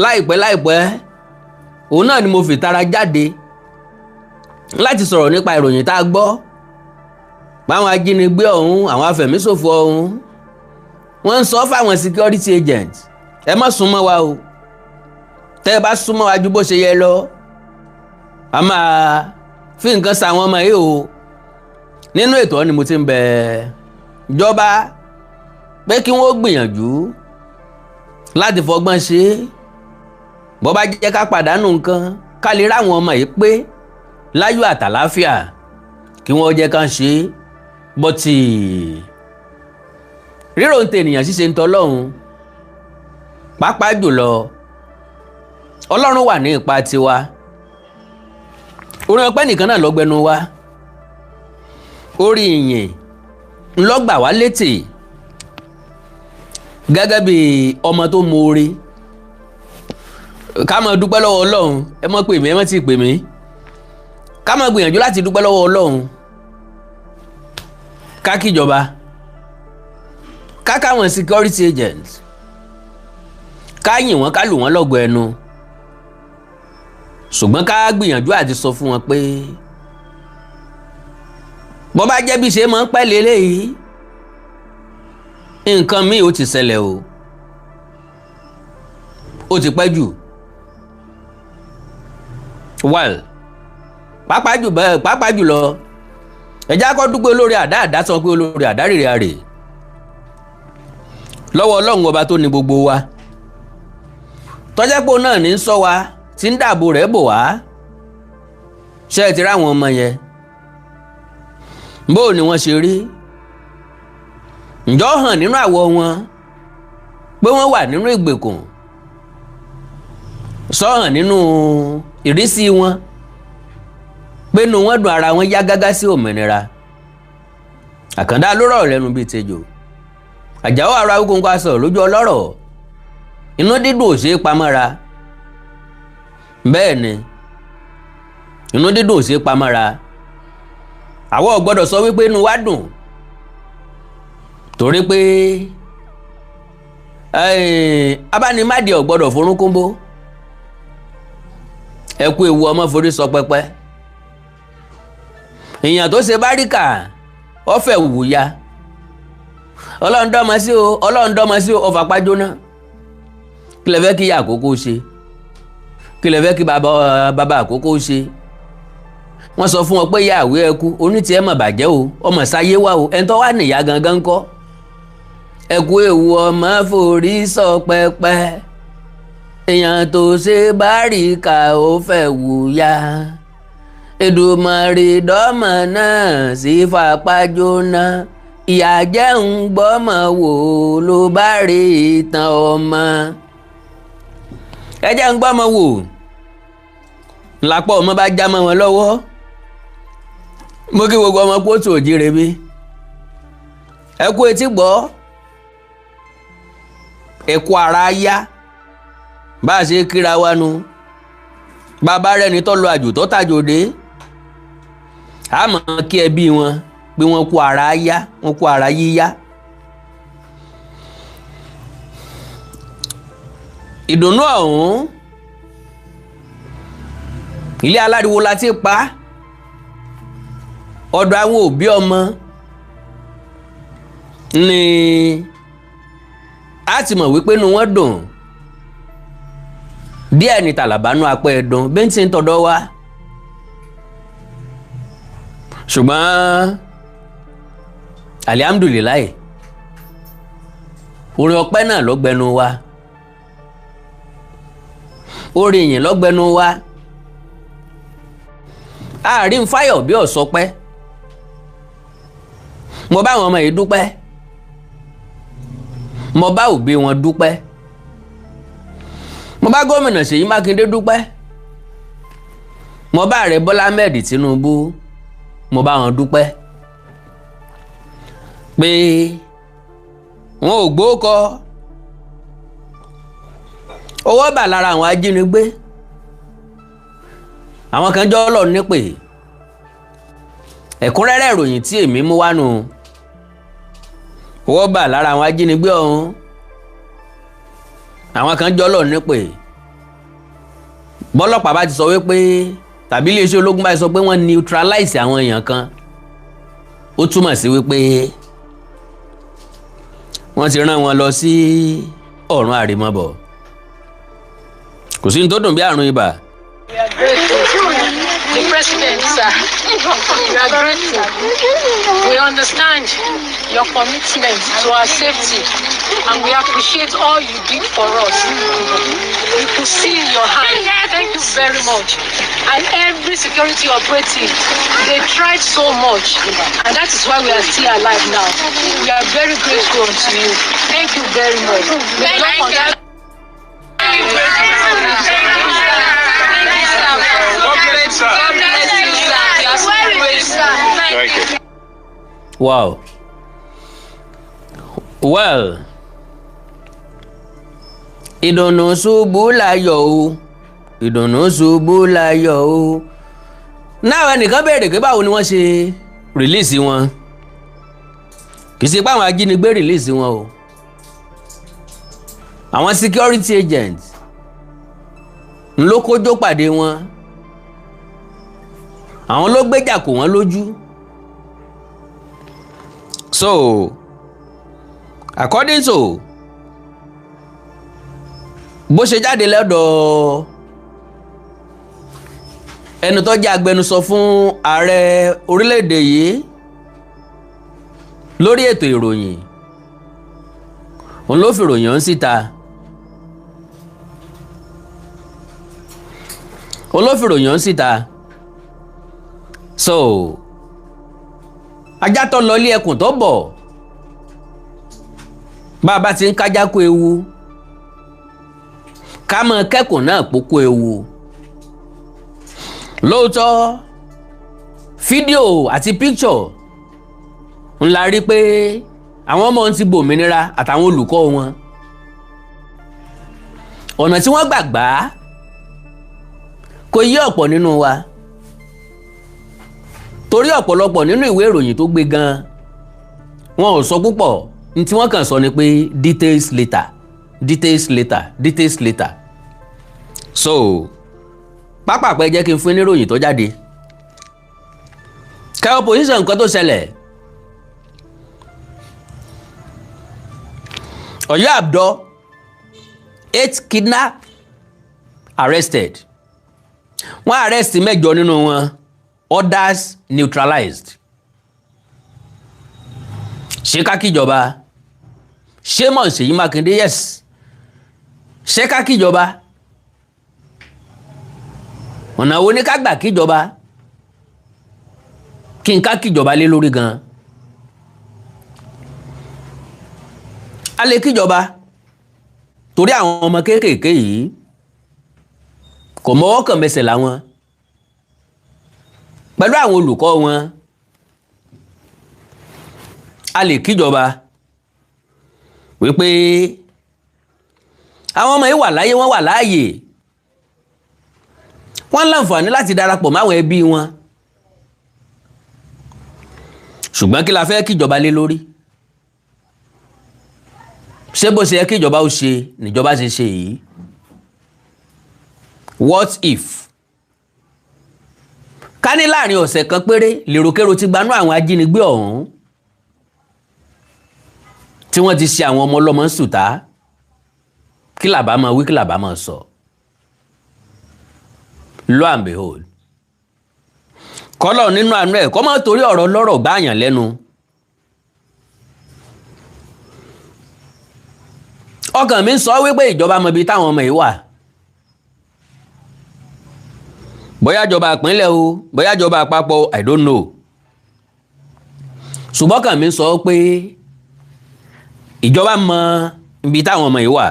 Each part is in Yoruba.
láìpẹ́ òun náà ni mo fi tara jáde láti sọ̀rọ̀ nípa ìròyìn tá a gbọ́ báwọn ajínigbé ọ̀hún àwọn afẹ̀míṣòfò ọ̀hún wọ́n ń sọ fáwọn security agents ẹ má súnmọ́ wa o tẹ́ ẹ bá súnmọ́ wa ju bó ṣe yẹ lọ a máa fi nǹkan sa àwọn ọmọ yìí o nínú ètò ni mo ti ń bẹ ìjọba pé kí wọ́n gbìyànjú láti fọgbọ́n ṣe bó bá jẹ́ ká pàdánù nǹkan ká lè ráwọn ọmọ yìí pé láyọ̀ àtàláfíà kí wọ́n jẹ́ ká ṣe bọ́tì rírò ń tẹ ènìyàn ṣíṣe ń tọ́lọ́hún pàápàá jùlọ ọlọ́run wà ní ipa tiwa orin ọpẹ́ nìkan náà lọ́gbẹ́nu wa orí ìyìn ńlọ́gbà wá létí gẹ́gẹ́ bí ọmọ tó mọ̀ọ́re ká máa dúpẹ́ lọ́wọ́ ọlọ́run ẹ mọ́ pè mí ẹ mọ́ tí ì pè mí ká máa gbìyànjú láti dúpẹ́ lọ́wọ́ ọlọ́run ká kíjọba ká káwọn security agents ká yìn wọ́n ká lù wọ́n lọ́gọ ẹnu ṣùgbọ́n ká gbìyànjú àti sọ fún wọn pé bó bá jẹ́ bí ṣe máa ń pẹ́ lélẹ́yìí nǹkan míì ó ti ṣẹlẹ̀ o ó ti pẹ́ jù well pàápàá jùlọ ẹ̀já kọ́ dúpẹ́ olórí àdá sọ pé olórí àdá rèrè àrè lọ́wọ́ ọlọ́run ọba tó ní gbogbo wa tọ́jẹ́pọ̀ náà ní sọ wa tí ń dáàbò rẹ̀ bò wá ṣe é ti ráwọn ọmọ yẹn bó ni wọ́n ṣe rí ǹjọ́ hàn nínú àwọ̀ wọn pé wọ́n wà nínú ìgbèkùn sọ hàn nínú ìrísí wọn pé inú wọn dùn ara wọn yá gágá sí òmìnira àkàndá ló rọ̀ lẹ́nu bíi tejò àjàó ara wíkóńkó aṣọ lójú ọlọ́rọ̀ inú dídùn ò ṣe é pamọ́ra bẹ́ẹ̀ ni inú dídùn ò ṣe é pamọ́ra àwọn ò gbọ́dọ̀ sọ wípé inú wa dùn torí pé abánimádìí ò gbọ́dọ̀ forúnkúnbó ẹ kú ewu ọmọ forí sọ pẹpẹ èèyàn tó ṣe báríkà ọ̀fẹ́ wù ya ọlọ́run dọ́mọ sí o ọfà pájóná kí lẹ fẹ́ kí ìyá àkókò ṣe kí lẹ fẹ́ kí bàbá àkókò ṣe wọ́n sọ fún ọ pé ìyá àwé ẹkú onítìí ẹ̀ mọ̀ bàjẹ́ o ọmọ sáyé wá o ẹni tó wà nìyá gangan kọ́ ẹ kú ewu ọmọ forí sọ pẹpẹ èèyàn tó ṣe báríkà ó fẹ́ wù ya Èdùmàrè dọ́mọ náà sí fapá jóná ìyá jẹ́ ń gbọ́mọ wò ló bá rí ìtàn ọmọ ẹ jẹ́ ń gbọ́mọ wò lápò ọmọ bá já mọ́ wọn lọ́wọ́ mo kí gbogbo ọmọ kóòtù òjìrè bí ẹ kú etí gbọ́ ẹ kú ara yá bá a ṣe kíra wa nu bàbá rẹ̀ ní tó lọ àjò tó tàjò dé àmọ́ kí ẹbí wọn pé wọ́n kú ara yá wọ́n kú ara yíyá ìdùnnú ọ̀hún ilé aláriwo la ti pa ọ̀dọ̀ àwọn òbí ọmọ ni a ti mọ̀ wípé inú wọn dùn díẹ̀ ní tàlàbánú apẹ́ ẹ̀dùn bẹ́ńtì ń tọ̀dọ̀ wa ṣùgbọ́n alihamdulilayi orin ọpẹ́ náà ló gbẹnu wa orin ìyìn ló gbẹnu wa àárín fáyọ̀ bí ọ̀sọ́pẹ́ mo bá àwọn ọmọ yìí dúpẹ́ mo bá òbí wọn dúpẹ́ mo bá gómìnà Ṣèyí Mákindé dúpẹ́ mo bá ààrẹ Bọ́lá Ahmed Tinubu mo bá wọn dúpẹ́ pé wọn ò gbókọ owó bà lára àwọn ajínigbé àwọn kan jọ lọ nípè ẹ̀kúnrẹ́rẹ́ ìròyìn tí èmi mú wá nù owó bà lára àwọn ajínigbé ọ̀hún àwọn kan jọ lọ nípè bọ́lọ́pàá bá ti sọ wípé tàbí iléeṣẹ́ ológun bá ti sọ pé wọ́n neutralize àwọn èèyàn kan ó túmọ̀ sí wípé wọ́n ti rán wọn lọ sí ọ̀run àrèmabọ̀ kò sí ní tó dùn bí àrùn ibà. We are grateful. The president, sir. We are grateful. We understand your commitment to our safety, and we appreciate all you did for us. We could see in your hand. Thank you very much. And every security operative, they tried so much, and that is why we are still alive now. We are very grateful to you. Thank you very much. Wow. Well, ìdùnnú ṣubú láyọ̀ o, ìdùnnú ṣubú láyọ̀ o. Náà ẹnìkan béèrè pé báwo ni wọ́n ṣe rìlíìsì wọn. Kì í ṣe pé àwọn ajínigbé rìlíìsì wọn o. Àwọn security agents ló kójó pàdé wọn. Àwọn ló gbéjà kò wọ́n lójú. So, according to bó ṣe jáde lọ́dọ̀ ẹni tó jẹ́ agbẹnusọ fún ààrẹ orílẹ̀-èdè yìí lórí ètò ìròyìn òun ló fi ròyìn ọ̀hún síta so ajá tó lọ ilé ẹkùn tó bọ̀ bá a bá ti ń kájá kó ewu ká mọ kẹ́kùn náà pókó ewu lóòótọ́ fídíò àti píkṣọ̀ ńlá rí pé àwọn ọmọ ti gbòmìnira àtàwọn olùkọ́ wọn ọ̀nà tí wọ́n gbàgbá kò yé ọ̀pọ̀ nínú wa torí ọ̀pọ̀lọpọ̀ nínú ìwé ìròyìn tó gbé gan wọn ò sọ púpọ̀ ní tí wọ́n kàn sọ ni pé details later so pápápẹ́ jẹ́ kí n fún ní ìròyìn tó jáde ká opposition nǹkan tó ṣẹlẹ̀ Ọ̀yọ́ Abdọ 8 kidnap arrested wọ́n arrest 8 nínú wọn others neutralized. Ṣé ká kíjọba? Ṣé mọ̀ Ṣèyí Mákindé? Yes. Ṣé ká kíjọba? Ọ̀nà wo ni ká gbà kíjọba? Kí n ká kíjọba lé lórí gan. A lè kíjọba torí àwọn ọmọ kéékèèké yìí kò mọ́wọ́ kàn mẹsẹ̀ láwọn pẹ̀lú àwọn olùkọ́ wọn a lè kíjọba wípé àwọn ọmọ yìí wà láyé wọ́n wà láàyè wọ́n láǹfààní láti darapọ̀ máwọn ẹbí wọn ṣùgbọ́n kí la fẹ́ kíjọba lé lórí ṣé bó ṣe yẹ kíjọba ó ṣe níjọba ṣe ṣe yìí what if ká ní láàrin ọ̀sẹ̀ kan péré lèròkèrò ti gbanú àwọn ajínigbé ọ̀hún tí wọ́n ti ṣe àwọn ọmọ ọlọ́mọ sùtá kí làbá máa wí kí làbá máa sọ lo and behold kọ́lọ̀ nínú àánú ẹ̀ kọ́ máa torí ọ̀rọ̀ lọ́rọ̀ gbáàyàn lẹ́nu ọkàn mi ń sọ wípé ìjọba mọ ibi táwọn ọmọ yìí wà bóyá ìjọba ìpínlẹ̀ o bóyá ìjọba àpapọ̀ I don't know ṣùgbọ́n ọkàn mi ń sọ pé ìjọba mọ ibi táwọn ọmọ yìí wà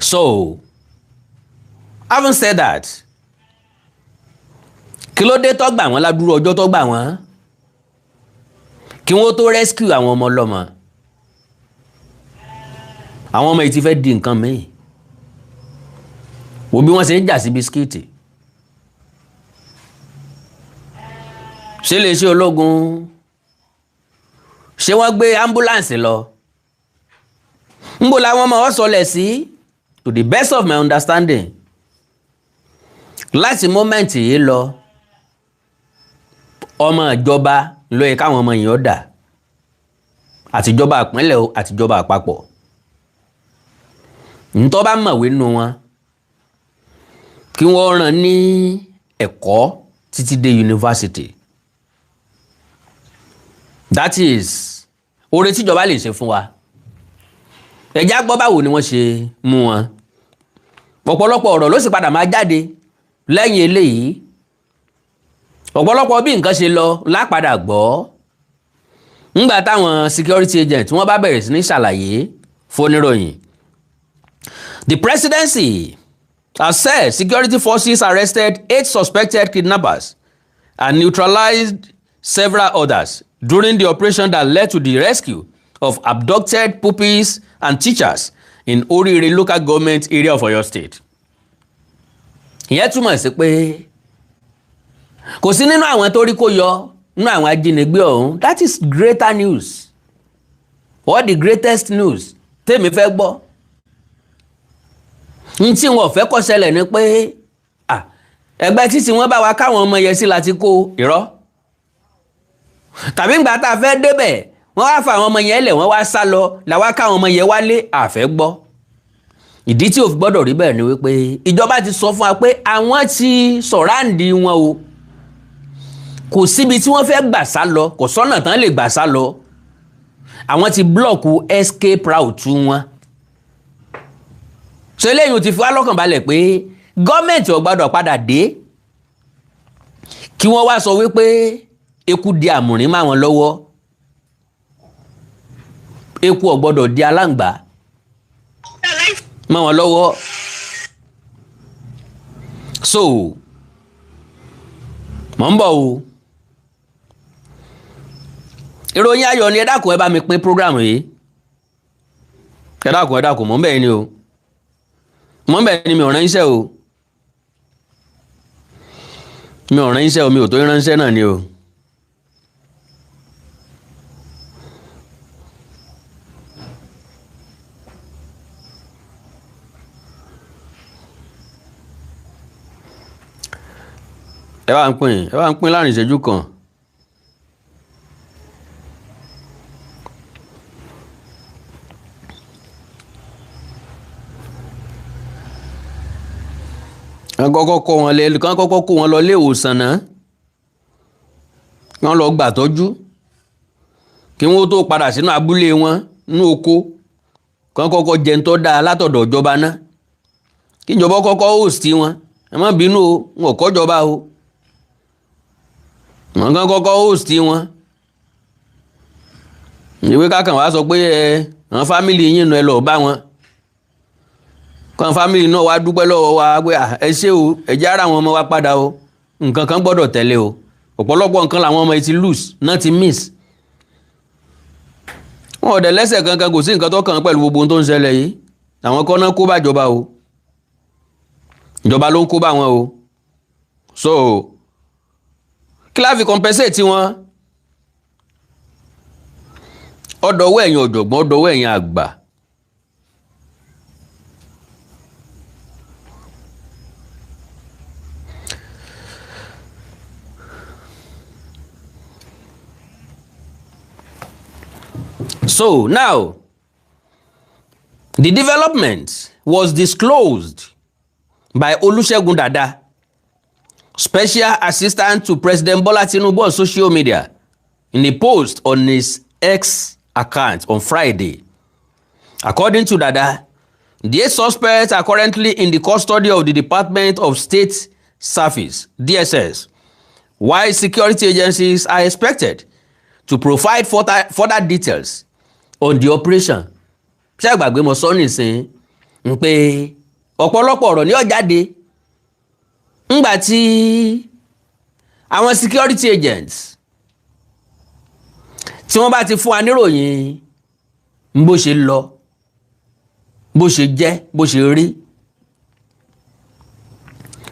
so having said that kí ló dé tó gbà wọ́n ládùúrú ọjọ́ tó gbà wọ́n kí wọ́n tó rescue àwọn ọmọ ọlọ́mọ àwọn ọmọ yìí ti fẹ́ di nǹkan mìíràn wo bí wọ́n ṣe ń jà sí bisikíìtì ṣé lè ṣe ológun ṣé wọ́n gbé ambulance lọ ńbò làwọn ọmọ wọn sọlẹ̀ sí to the best of my understanding láti moment yìí lọ ọmọ ìjọba ló yẹ káwọn ọmọ yìí ó dà àtijọba ìpínlẹ̀ o àtijọba àpapọ̀ ntọ́ bá mọ̀wé nínú wọn kí wọ́n rán ní ẹ̀kọ́ títí dé yunifásitì that is oore tíjọba lè ṣe fún wa ẹ̀já gbọ́ báwo ni wọ́n ṣe mú wọn ọ̀pọ̀lọpọ̀ ọ̀rọ̀ ló sì padà máa jáde lẹ́yìn eléyìí ọ̀pọ̀lọpọ̀ bí nǹkan ṣe lọ lápadà gbọ́ ńgbà táwọn security agent wọ́n bá bẹ̀rẹ̀ sí ní ṣàlàyé fóníròyìn. The presidency has said security forces arrested 8 suspected kidnappers and neutralized several others during the operation that led to the rescue of abducted pupils and teachers in Orire local government area of Oyo State. Ìyẹn túmọ̀ sí pé kò sí nínú àwọn tó rí kó yọ nínú àwọn ajínigbé ọ̀hún. That is greater news. What the greatest news tèmi fẹ́ gbọ́. N tí wọn ò fẹ́ kó ṣẹlẹ̀ ni pé ẹgbẹ́ títí wọ́n bá wa káwọn ọmọ yẹn sí láti kó irọ́. Tàbí ìgbà tá a fẹ́ débẹ̀ wọ́n wá fa àwọn ọmọ yẹn lẹ̀ wọ́n wá sá lọ làwa káwọn ọmọ yẹn wálé àfẹ́ gbọ́. Ìdí tí ò fi gbọ́dọ̀ rí bẹ́ẹ̀ ni wípé ìjọba ti sọ fún wa pé àwọn ti sọ̀ráǹdì wọn o kò síbi tí wọ́n fẹ́ gbà sá lọ kò sọ́nà tán lè gbà sá lọ àwọn ti blọ́ọ̀kù escape route wọn. So eléyìí ti fi wá lọ́kàn balẹ̀ pé gọ́ọ̀mẹ̀ntì ò gbọ́dọ̀ padà dé kí wọ́n wá sọ wípé eku di àmùrín máa wọn lọ́wọ́ eku ò gbọ́dọ̀ di aláǹgbá máa wọn lọ́wọ́. So mọ̀ ń bọ̀ o ìròyìn ayọ̀ ni ẹ dákun ẹ bá mi pín program yìí ẹ dákun mọ̀ ń bẹ̀ ni o mọ̀ ń bẹ̀ ni mi ò ránṣẹ́ o mi ò tó ránṣẹ́ náà ni o. ẹ bá ń pín láàrin ìṣẹ́jú kan. kán kọ́kọ́ kó wọn lọ ilé ìwòsàn náà wọ́n lọ gbà tọ́jú kí wọ́n tó padà sínú abúlé wọn nínú oko kán kọ́kọ́ jẹun tó dáa látọ̀dọ̀ ìjọba náà kí ìjọba kọ́kọ́ host wọn ẹ má bínú o wọn ò kọ́jọba o wọn kàn kọ́kọ́ host wọn ìwé kákan wàá sọ pé àwọn fámìlì yín nù ẹ lọ bá wọn kan fámìlì náà wá dúpẹ́ lọ́wọ́ wa pé ẹ ṣé o ẹ jẹ́ ara àwọn ọmọ wa padà o nǹkan kan gbọ́dọ̀ tẹ̀lé o ọ̀pọ̀lọpọ̀ nǹkan làwọn ọmọ yìí ti lose náà ti miss wọn ò dẹ̀ lẹ́sẹ̀ kankan kò sí nǹkan tó kàn pẹ̀lú gbogbo ohun tó ń ṣẹlẹ̀ yìí àwọn kan náà kó bá ìjọba o ìjọba ló ń kó bá wọn o so kí la fi compensate wọn ọ̀dọ̀wọ́ ẹ̀yin ọ̀jọ̀gbọ́n ọ̀dọ̀wọ́ ẹ̀yin àgbà. So now, the development was disclosed by Olusegun Dada, Special Assistant to President Bola Tinubu on social media, in a post on his X account on Friday. According to Dada, the 8 suspects are currently in the custody of the Department of State Service, DSS, while security agencies are expected to provide further details on the operation. Ṣé àgbàgbé mo sọ nísìn ń pé ọ̀pọ̀lọpọ̀ ọ̀rọ̀ ní ó jáde ńgbà tí àwọn security agents tí wọ́n bá ti fún wa níròyìn bó ṣe lọ bó ṣe jẹ́ bó ṣe rí.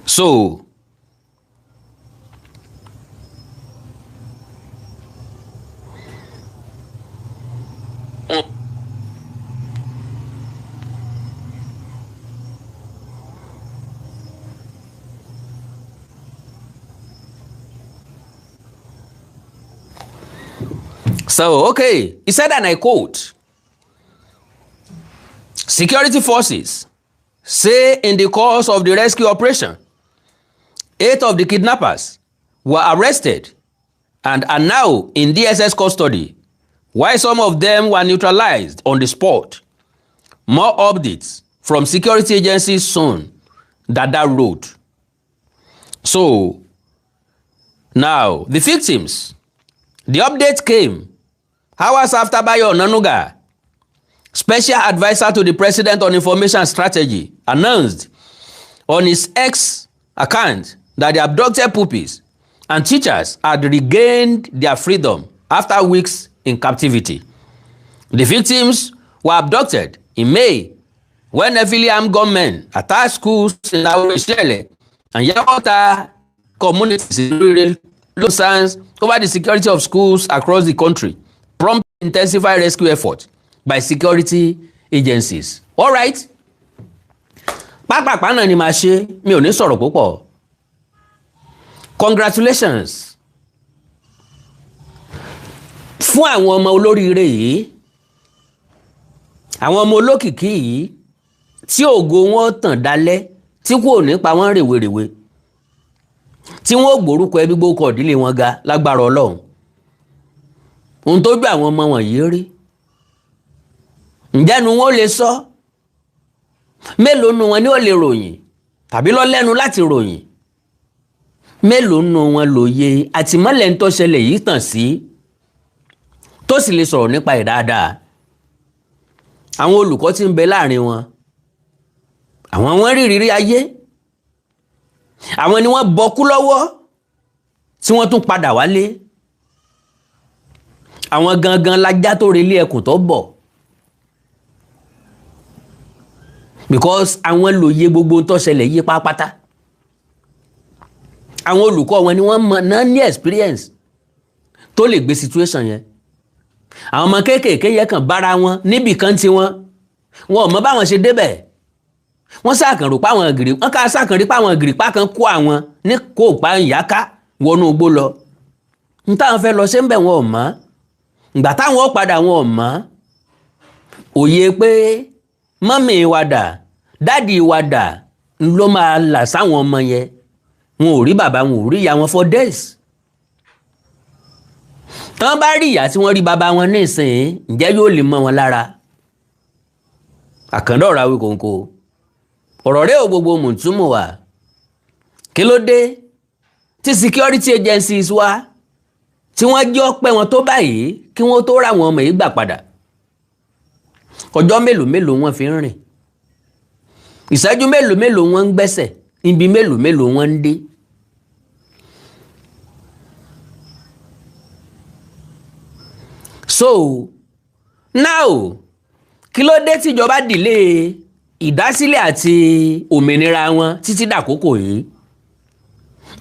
So So, okay, he said, and I quote, security forces say in the course of the rescue operation, 8 of the kidnappers were arrested and are now in DSS custody, while some of them were neutralized on the spot. More updates from security agencies soon, that road. So, now, the victims, the update came hours after Bayo Onanuga, special advisor to the president on information strategy, announced on his X account that the abducted pupils and teachers had regained their freedom after weeks in captivity. The victims were abducted in May when heavily armed gunmen attacked schools in Awon and Yawata communities in rural concerns over the security of schools across the country, prompting intensified rescue efforts by security agencies. All right. Pápápá náà ni màá ṣe, mi ò ní sọ̀rọ̀ púpọ̀. Congratulations fún àwọn ọmọ olóríire yìí, àwọn ọmọ olókìkí yìí tí ògo wọn tàn dálẹ̀ tí kò ní pa wọ́n rèwerèwe, tí wọ́n gbórúkọ ẹbí gbókọ̀ ìdílé wọn ga lágbára Ọlọ́run. Ohun tó gbé àwọn ọmọ wọ̀nyí rí, ǹjẹ́ nu wọn lè sọ? Mélòó nu wọn ni ó lè ròyìn tàbí lọ lẹ́nu láti ròyìn? Mélòó nu wọn lóye àtìmọ́lẹ̀ ń tó ṣẹlẹ̀ yìí tàn sí tó sì lè sọ̀rọ̀ nípa ẹ̀ dáadáa? Àwọn olùkọ́ tí ń bẹ láàrin wọn, àwọn wọn rí ìrírí ayé, àwọn ni wọ́n bọ́kú lọ́wọ́ tí wọ́n tún padà wálé, àwọn gangan lajá tó relé ẹkùn tó bọ̀, because àwọn lóye gbogbo tó ṣẹlẹ̀ yí pápátá. Àwọn olùkọ́ wọn ni wọ́n mọ̀ náà ní experience tó lè gbé situation yẹn. Àwọn ọmọ kéékèèké yẹ kàn bára wọn níbì kan tí wọn ò mọ báwọn ṣe débẹ̀. Wọ́n sàkànrò páwọn gìrì, wọ́n ká sàkànrí páwọn gìrìpá kan kó àwọn ní kó pa ìyáká wọnú igbó lọ. N táwọn fẹ́ lọ ṣe ń bẹ̀ wọn ò mọ̀. Ìgbà táwọn ó padà wọn ò mọ̀. Òye pé mọ́mì wa dà, dádì wa dà ló máa là sáwọn ọmọ yẹn. Wọn ò rí bàbá, wọn ò rí ìyá wọn for days. Tán bá rí ìyá tí wọ́n rí bàbá wọn nísìnyí, ǹjẹ́ yóò lè mọ́ wọn lára? Àkàndá ọ̀rọ̀ Awíkonko. Ọ̀rọ̀ rẹ̀ ò gbogbo mùtúmù wà. Kí ló dé tí security agencies wa tí wọ́n jẹ́ ọpẹ́ wọn tó báyìí kí wọ́n tó ra àwọn ọmọ yìí gbà padà? Ọjọ́ mélòó wọ́n fi ń rìn, ìṣẹ́jú mélòó wọ́n ń gbẹ́sẹ̀, ibi mélòó wọ́n ń dé. So now kí ló dé tíjọba dìlé ìdásílẹ̀ àti òmìnira wọn títí dàkókò yìí?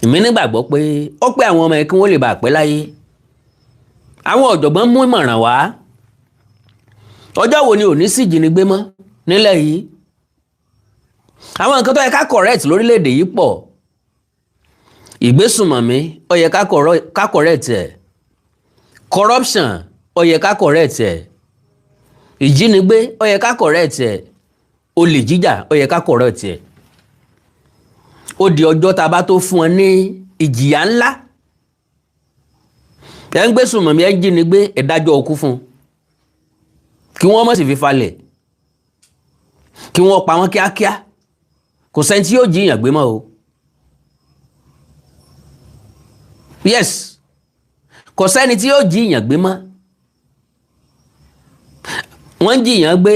Èmi nígbàgbọ́ pé ó pé àwọn ọmọ ẹ̀ kí wọ́n lè bá pẹ́ láyé. Àwọn ọ̀jọ̀gbọ́n mú ìmọ̀ràn wá. Ọjọ́ wo ni ò ní sí ìjínigbé mọ́ nílẹ̀ yìí? Àwọn nǹkan tó yẹ ká correct lórílẹ̀‐èdè yìí pọ̀. Ìgbésùnmọ̀mí ó yẹ ká correct ẹ̀. Corruption ó yẹ ká correct ẹ̀. Ìjínigbé ó yẹ ká correct ẹ̀. Olè jíjà ó yẹ ká correct ẹ̀. Ó di ọjọ́ tá a bá tó fún ọ ní ìjìyà ńlá. Ẹ ń gbésùnmọ̀mí, ẹ ń jínigbé, ẹ dájọ́ ọkú fún un. Kí wọ́n má sì fi falẹ̀, kí wọ́n pa wọ́n kíákíá. Kò sẹ́ni tí yóò jíyàn gbé mọ́ o. Yes, kò sẹ́ni tí yóò jíyàn gbé mọ́. Wọ́n ń jíyàn gbé,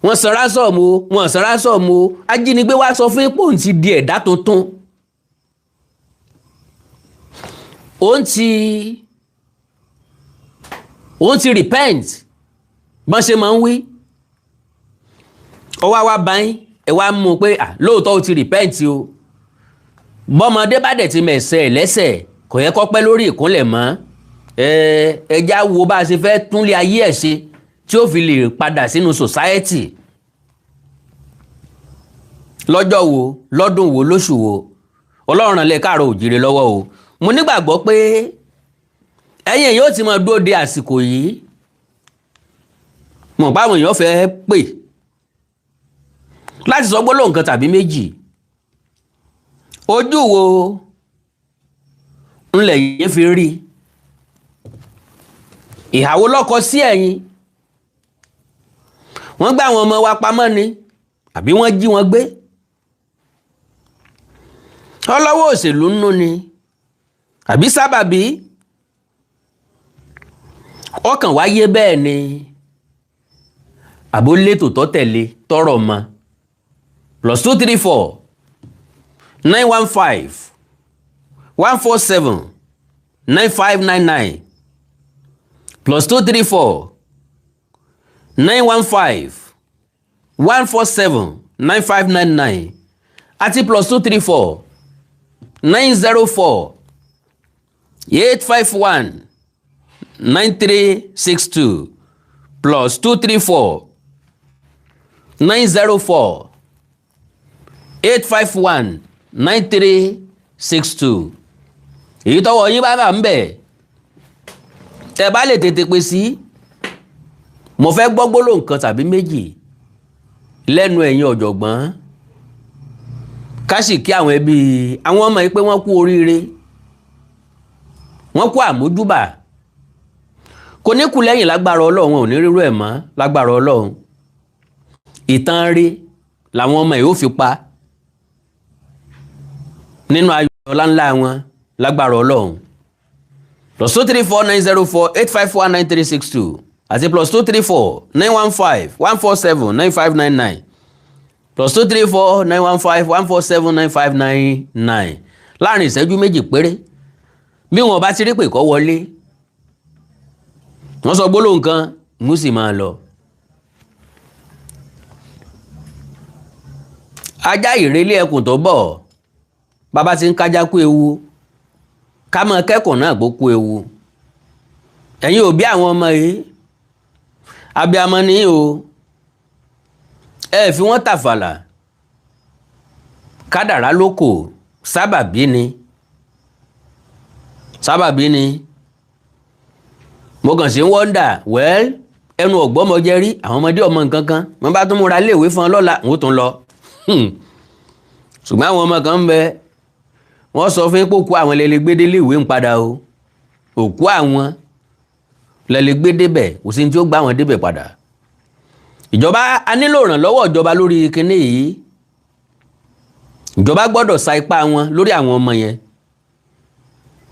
wọ́n san ransom o, wọ́n san ransom o. Ajínigbé wá sọ fún ipò ti di ẹ̀dá tuntun. Òun ti repent bọ́n ṣe máa ń wí. Ọwá wá báyìí ẹ wá mú pé lóòótọ́ ó ti repent o. Bọ́mọdé bá dẹ̀ ti mẹ̀sẹ̀ lẹ́sẹ̀ kò yẹ kó pẹ́ lórí ìkúnlẹ̀ mọ́. Ẹja wo bá a ṣe fẹ́ túnlé ayé ẹ̀ ṣe tí ó fi lè padà sínú society. Lọ́jọ́ wo, lọ́dún wo, lóṣù wo, Ọlọ́run lè káàárọ̀ òjìrè lọ́wọ́ o. Mo nígbàgbọ́ pé ẹ̀yin yóò ti máa dúró de àsìkò yìí mọ̀ báwọn èèyàn fẹ́ pè láti sọ gbólóhùn kan tàbí méjì. Ojú wo ńlẹ̀ yìí fi rí ìhàwó lọ́kọ sí ẹ̀yin? Wọ́n gbá àwọn ọmọ wa pamọ́ ni àbí wọ́n jí wọn gbé? Ọlọ́wọ́ òṣèlú nínú ni àbí sábàbí? Ọkàn wáyé bẹ́ẹ̀ ni àbólétò tó tẹ̀lé tọrọ mọ́. +234 915 147 9599 +234 915 147 9599 àti +234 904 851 9362 +234 904 851 9362. èyí tọ́wọ́ yín bá bá ń bẹ̀ tẹ́ bá lè tètè pè sí mo fẹ́ gbọ́ gbólóhùn kan tàbí méjì lẹ́nu ẹ̀yin ọ̀jọ̀gbọ́n ká sì kí àwọn ẹbí àwọn ọmọ yìí pé wọ́n kú oríire, wọ́n kú àmójúbà. Kò ní kú lẹ́yìn lágbára Ọlọ́run, wọn ò ní rírú ẹ̀ mọ́ lágbára Ọlọ́run. Ìtàn rí làwọn ọmọ yìí ó fi pa nínú ayọ̀ ọlá ńlá wọn lágbára Ọlọ́run. +234 904 851 9362 àti +234 915 147 9599 +234 915 147 9599. láàrin ìṣẹ́jú méjì péré bí wọn bá ti rí pé kọ́ wọlé wọ́n sọ gbólóhùn kan mú sì máa lọ. Ajá ìrẹ́lé ẹkùn tó bọ̀ bàbá ti ń kájá kú ewu ká mọ kẹ́kọ̀ọ́ náà gbó kú ewu. ẹ̀yin òbí àwọn ọmọ yìí abiyamọ ni o, ẹ fi wọ́n tàfàlà, kádàrá lóko, sábàbí ni. Mo kàn sí wọ́ndà ẹnu ọ̀gbọ́mọjẹ rí àwọn ọmọdé ọmọ nǹkan kan wọ́n bá tún múra léèwé fún ọ lọ́la wọ́n tún lọ. ṣùgbọ́n àwọn ọmọ kan ń bẹ wọ́n sọ fún pòkú àwọn lẹ́lẹ́gbẹ́dé léèwé ń padà o, òkú àwọn lẹ́lẹ́gbẹ́dé bẹ̀ kò sí ní tí ó gbá wọn débẹ̀ padà. Ìjọba a nílò ìrànlọ́wọ́ ìjọba lórí kinní yìí. Ìjọba gbọ́dọ̀ sa ipá wọn lórí àwọn ọmọ yẹn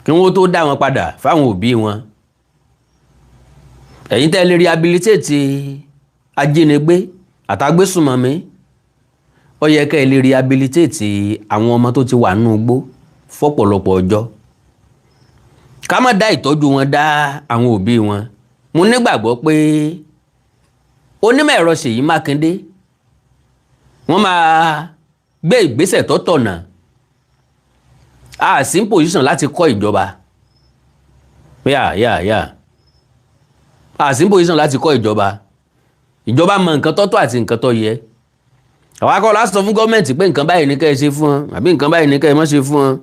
kí wọ́n tó dá wọn padà fáwọn òbí wọn. ẹ̀yin tẹ́ lè rehabilitate ajínigbé àtàgbésùmọ̀mí, ó yẹ kẹ́ lè rehabilitate àwọn ọmọ tó ti wà nínú igbó fọ́pọ̀lọpọ̀ ọjọ́. ká má dá ìtọ́jú wọn dá àwọn òbí wọn. mo nígbàgbọ́ pé onímọ̀ ẹ̀rọ Ṣèyí Mákindé wọ́n máa gbé ìgbésẹ̀ tó tọ̀nà. a sì ń pòsíṣàn láti kọ́ ìjọba a sì ń pòsíṣàn láti kọ́ ìjọba. Ìjọba mọ nǹkan tó tọ́ àti nǹkan tó yẹ. àwa kọ́ láti sọ fún gọ́ọ̀mẹ̀ntì pé nǹkan báyìí ní kẹ́ ẹ ṣe fún wọn àbí nǹkan báyìí ní kẹ́ ẹ má ṣe fún wọn.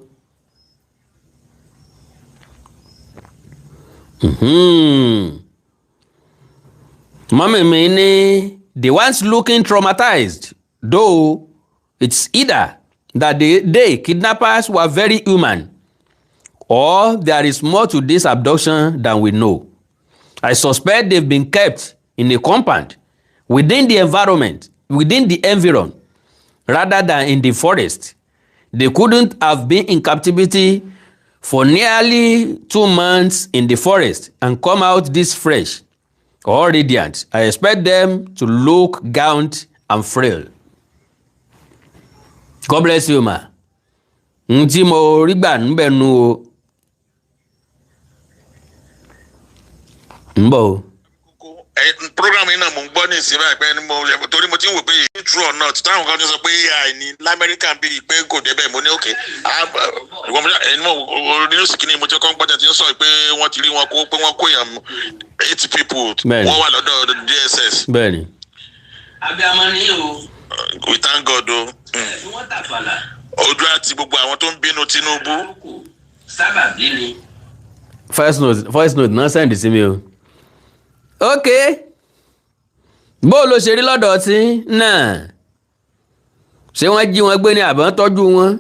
mọ́mí mi ní the ones looking traumatized, though it's either that they kidnappers were very human or there is more to this abduction than we know. I suspect they've been kept in a compound within the environment, within the environ, rather than in the forest. They couldn't have been in captivity for nearly 2 months in the forest and come out this fresh or radiant. I expect them to look gaunt and frail. God bless you, ma. Ntí mo rí gbà níbẹ̀ nu o. Ń bọ̀ o. Program yìí náà mo ń gbọ́ ní ìsinmi àìpẹ́ ni torí mo ti ń wò pé true or not táwọn kan ti sọ pé AI ní lamẹ́ríkà bíi pé kò débẹ̀ mo ní òkè nínú sìkìní mo ti kọ́ ń gbọ́dọ̀ tí ń sọ pé wọ́n ti rí wọn kó pé wọ́n kó èèyàn 8 people wọ́n wà lọ́dọ̀ DSS. Bẹ́ẹ̀ni. abiyamọ ni o. We thank God o. wọ́n tàfàlà. ojú àti gbogbo àwọn tó ń bínú Tinubu. sábàbí ni. voice note náà send sí mi o. ok bó ló ṣe rí lọ́dọ̀ tí náà ṣé wọ́n jí wọn gbé ní àbọ̀ tọ́jú wọn.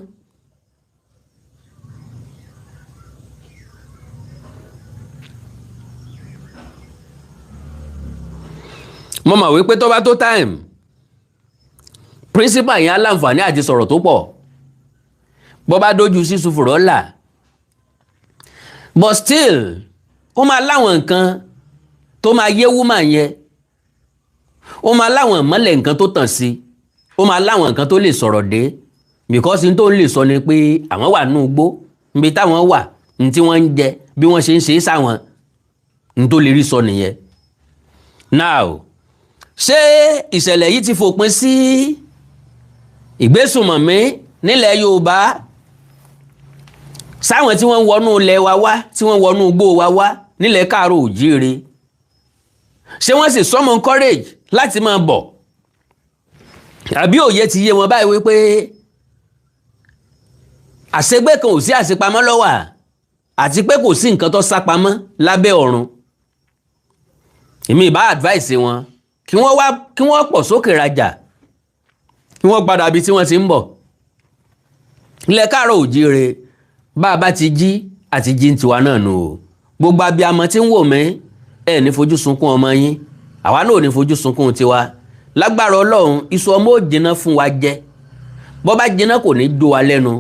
mo mọ̀ wípé tó bá tó time principal yẹn á láǹfààní àti sọ̀rọ̀ tó pọ̀ bó bá dójú sí sùfùrọ̀ là but still ó máa láwọn nǹkan tó máa yé woman yẹn ó máa láwọn ìmọ́lẹ̀ nǹkan tó tàn sí ó máa láwọn nǹkan tó lè sọ̀rọ̀ dé because n tó lè sọ ni pé àwọn wà nínú igbó níbi táwọn wà ní tí wọ́n ń jẹ bí wọ́n ṣe ń ṣe é sáwọn n tó lè rí sọ nìyẹn. now ṣé ìṣẹ̀lẹ̀ yìí ti fòpin sí ìgbésùnmọ̀mí nílẹ̀ Yorùbá sáwọn tí wọ́n ń wọnú ilẹ̀ wa wá tí wọ́n ń wọnú igbó wa wá nílẹ̀ Káàárọ̀ Oòjíire ṣé wọ́n sì summon courage láti máa bọ̀ àbí òye ti yé wọn báyìí wípé àṣegbé kan ò sí àṣepamọ́ lọ́wà àti pé kò sí nǹkan tó sápamọ́ lábẹ́ ọ̀run. èmi ìbá advice wọn kí wọ́n pọ̀ sókè rajà kí wọ́n padà bí tí wọ́n ti ń bọ̀. ilẹ̀ Káàárọ̀ Oòjíire bá a bá ti jí àti jí ń tiwa náà nù o. gbogbo abiyamọ tí ń wò mí ẹ ní fojú sunkún ọmọ yín àwa náà ò ní fojú sunkún tiwa lágbára Ọlọ́run iṣu ọmọ ò jiná fún wa jẹ bọ́ bá jiná kò ní dó wa lẹ́nu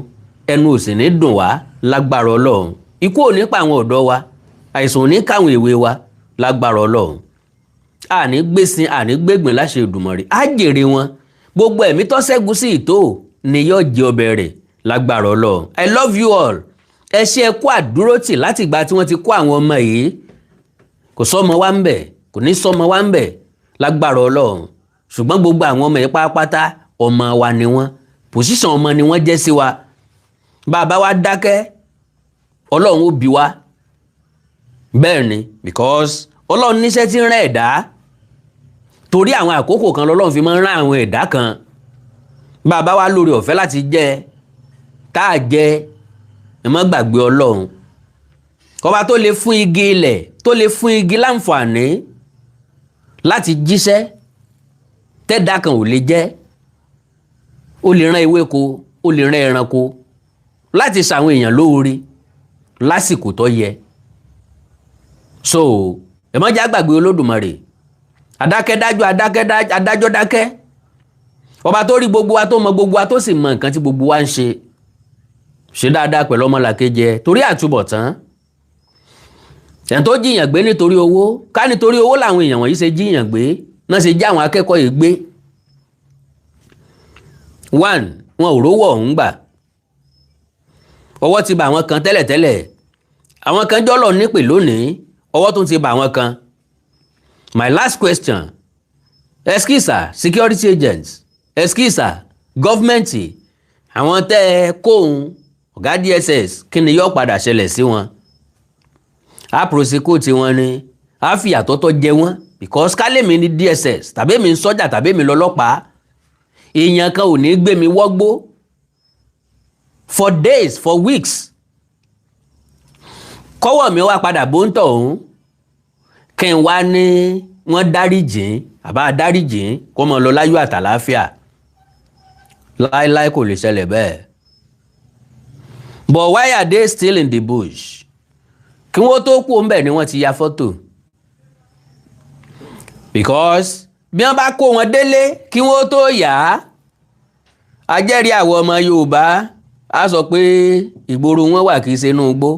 ẹnu ò sì ní dùn wá lágbára Ọlọ́run ikú ò ní pa àwọn ọ̀dọ́ wa àìsàn ò ní káwọn èwe wa lágbára Ọlọ́run àní gbèsìn àní gbègbìn láṣẹ Èdùmàrè á jèrè wọn gbogbo ẹ̀mí tó ṣẹ́gun sí ìtò ni yóò jẹ ọbẹ̀ rẹ̀ lágbára Ọlọ́run. I love you all ẹ ṣe ẹ kú àdúrótì láti ìgbà tí wọ́n ti kó àwọn ọmọ yìí kò sọ́mọ wa ń bẹ̀ kò ní sọ́mọ wa ń bẹ̀ lágbára Ọlọ́run ṣùgbọ́n gbogbo àwọn ọmọ yìí pátápátá ọmọ wa ni wọ́n pòṣíṣàn ọmọ ni wọ́n jẹ́ sí wa bàbá wa dákẹ́ Ọlọ́run ó bí wa bẹ́ẹ̀ ni because Ọlọ́run níṣẹ́ tí ń rán ẹ̀dá torí àwọn àkókò kan lọ́lọ́run fi máa ń rán àwọn ẹ̀dá kan bàbá wa lórí ọ̀fẹ́ láti jẹ tá a jẹ ẹ má gbàgbé Ọlọ́run kọba tó lè fún igi ilẹ̀ tó lè fún igi láǹfààní láti jíṣẹ́ tẹ́dá kan ò lè jẹ́ ó lè rán ewéko ó lè rán ẹranko láti ṣàwọn èèyàn lóore lásìkò tó yẹ so ẹ má jẹ́ àgbàgbé Olódùmarè adákẹ́dájọ́ adájọ́ dákẹ́ ọba tó rí gbogbo wa tó mọ gbogbo wa tó sì mọ nǹkan tí gbogbo wa ń ṣe dáadáa pẹ̀lú ọmọlàkejì ẹ torí àtúbọ̀tán ẹ̀ tó jiyàn gbé nítorí owó ká nítorí owó làwọn èèyàn wọ̀nyí ṣe jiyàn gbé náà ṣe já àwọn akẹ́kọ̀ọ́ yìí gbé. 1 wọn ò rówó ọ̀hún gbà ọwọ́ ti bà àwọn kan tẹ́lẹ̀tẹ́lẹ̀ àwọn kan jọ́lọ̀ nípè lónìí ọwọ́ tún ti bà àwọn kan. My last question ẹskísà security agents ẹskísà gọ́fmẹ̀ntì àwọn tẹ́ ẹ kóhun ọ̀gá DSS kí ni yóò padà ṣẹlẹ̀ sí wọn. A prosecute wọn ni a fi àtọ́tọ́ jẹ wọn because kálẹ̀mí ní DSS tàbí mi ń sọ́jà tàbí mi lọ́lọ́pàá èèyàn kan ò ní gbé mi wọ́gbó for days for weeks kọ́wọ́ mi wá padà bó ń tọ̀ ọ̀hún kí n wá ní wọ́n dáríjìn àbá dáríjìn kó mọ lọ láyọ̀ àtàláfíà láíláí kò lè ṣẹlẹ̀ bẹ́ẹ̀ but why are they still in the bush kí wọ́n tó kú ń bẹ̀ ni wọ́n ti ya fọ́tò because bí wọ́n bá kó wọn délé kí wọ́n tó yá ajẹ́rìí àwọn ọmọ Yorùbá á sọ pé ìgboro wọn wà kìí ṣe inú igbó